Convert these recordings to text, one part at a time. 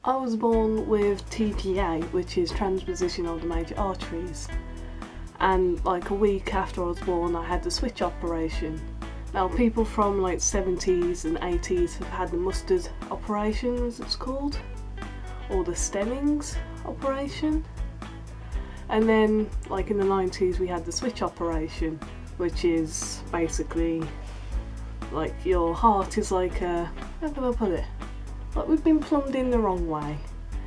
I was born with TGA, which is transposition of the major arteries, and like a week after I was born I had the switch operation. Now people from like 70s and 80s have had the mustard operation, as it's called, or the Stennings operation, and then like in the 90s we had the switch operation, which is basically like your heart is like a, how can I put it, like we've been plumbed in the wrong way.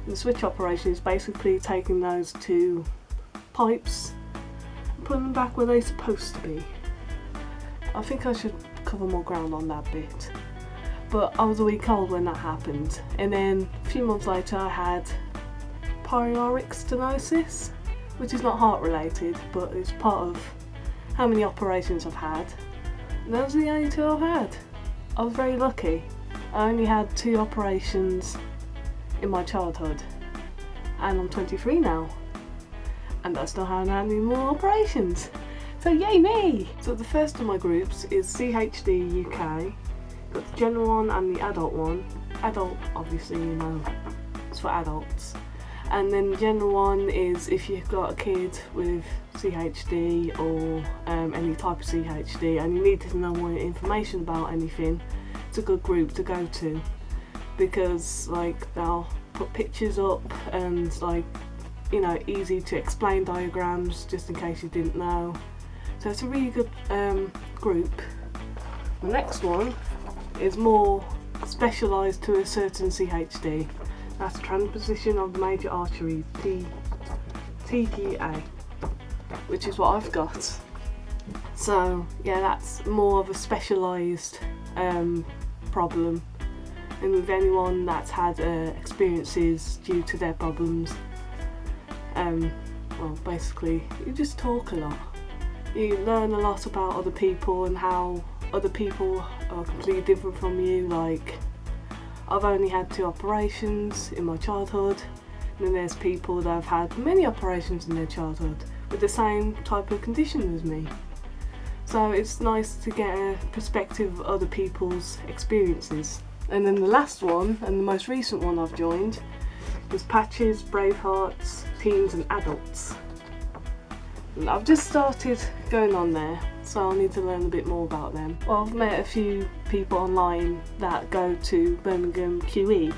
And the switch operation is basically taking those two pipes and putting them back where they're supposed to be. I think I should cover more ground on that bit. But I was a week old when that happened, and then a few months later I had pyloric stenosis, which is not heart related, but it's part of how many operations I've had. And those are the only two I've had. I was very lucky. I only had 2 operations in my childhood, and I'm 23 now, and I still haven't had any more operations. So yay me! So the first of my groups is CHD UK. Got the general one and the adult one. Adult, obviously, you know, it's for adults. And then the general one is if you've got a kid with CHD or any type of CHD and you need to know more information about anything, it's a good group to go to, because like they'll put pictures up and like, you know, easy to explain diagrams just in case you didn't know. So it's a really good group. The next one is more specialised to a certain CHD. That's transposition of the major arteries, TGA, which is what I've got. So yeah, that's more of a specialised problem, and with anyone that's had experiences due to their problems, well, basically you just talk a lot. You learn a lot about other people and how other people are completely different from you. Like, I've only had 2 operations in my childhood, and then there's people that have had many operations in their childhood with the same type of condition as me. So it's nice to get a perspective of other people's experiences. And then the last one, and the most recent one I've joined, is Patches, Bravehearts, Teens and Adults. And I've just started going on there, so I need to learn a bit more about them. Well, I've met a few people online that go to Birmingham QE.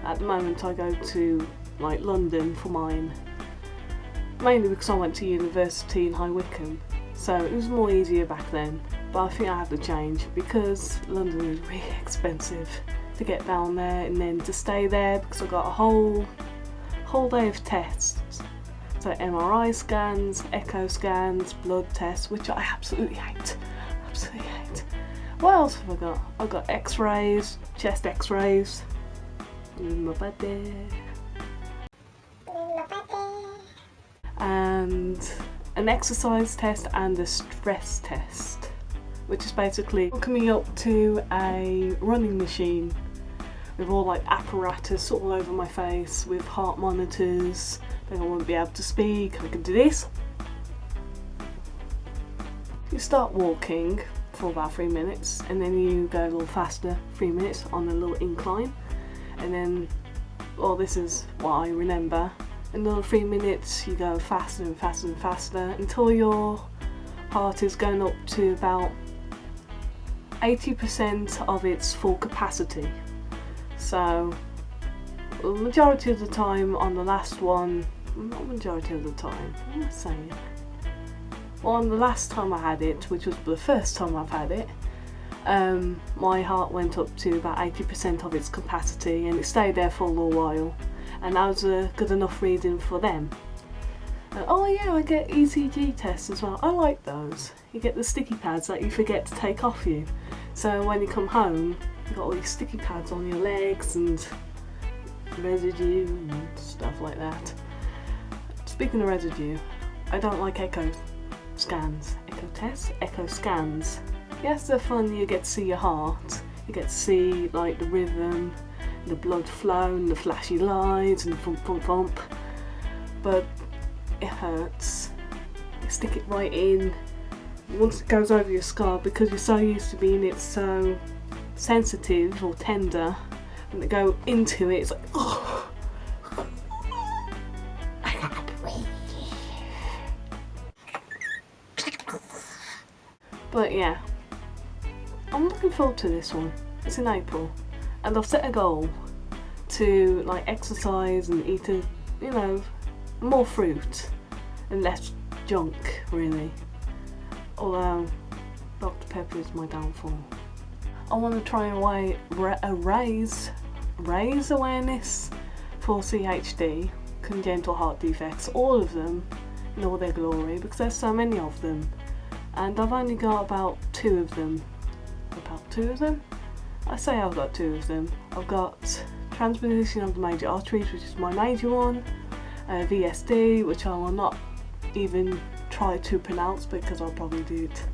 At the moment I go to like London for mine, mainly because I went to university in High Wycombe, so it was more easier back then. But I think I have to change because London is really expensive to get down there and then to stay there, because I've got a whole day of tests. So MRI scans, echo scans, blood tests, which I absolutely hate. Absolutely hate. What else have I got? I've got x-rays, chest x-rays, my body, and an exercise test and a stress test, which is basically hooking me up to a running machine with all like apparatus all over my face, with heart monitors. Then I won't be able to speak. I can do this. You start walking for about 3 minutes, and then you go a little faster, 3 minutes on a little incline, and then, well, this is what I remember, another 3 minutes you go faster and faster and faster until your heart is going up to about 80% of its full capacity. So the majority of the time on the last one, not majority of the time, what am I saying? Well, on the last time I had it, which was the first time I've had it, my heart went up to about 80% of its capacity, and it stayed there for a little while, and that was a good enough reading for them. Oh yeah, I get ECG tests as well. I like those. You get the sticky pads that you forget to take off you, so when you come home you've got all these sticky pads on your legs and residue and stuff like that. Speaking of residue, I don't like echo scans, echo tests, echo scans. Yes, they're fun. You get to see your heart, you get to see like the rhythm, the blood flow and the flashy lights and thump thump thump, but it hurts. You stick it right in. Once it goes over your skull, because you're so used to being it so sensitive or tender, when they go into it, it's like, oh, But yeah, I'm looking forward to this one. It's in April, and I've set a goal to like exercise and eat more fruit and less junk, really. Although Dr. Pepper is my downfall. I want to try and raise awareness for CHD, Congenital Heart Defects, all of them in all their glory, because there's so many of them, and I've only got about two of them. I say I've got two of them. I've got transposition of the major arteries, which is my major one, VSD, which I will not even try to pronounce because I'll probably do it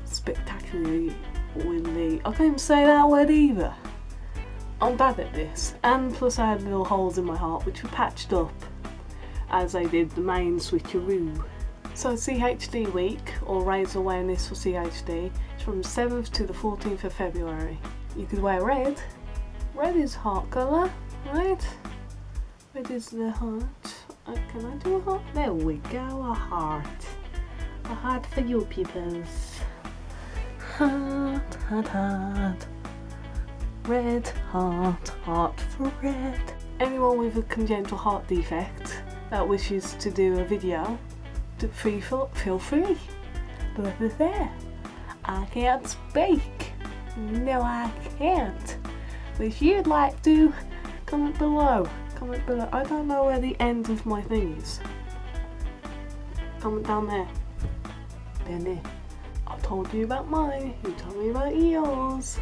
spectacularly I can't even say that word either. I'm bad at this. And plus I had little holes in my heart which were patched up as I did the main switcheroo. So CHD week, or raise awareness for CHD, is from the 7th to the 14th of February. You could wear red. Red is heart colour, right? Red is the heart. Can I do a heart? There we go, a heart. A heart for you peoples. Heart, heart, heart. Red heart, heart for red. Anyone with a congenital heart defect that wishes to do a video, feel free. But there, I can't speak. No, I can't. But if you'd like to, comment below. Comment below. I don't know where the end of my thing is. Comment down there. Down there. I told you about mine. You told me about yours.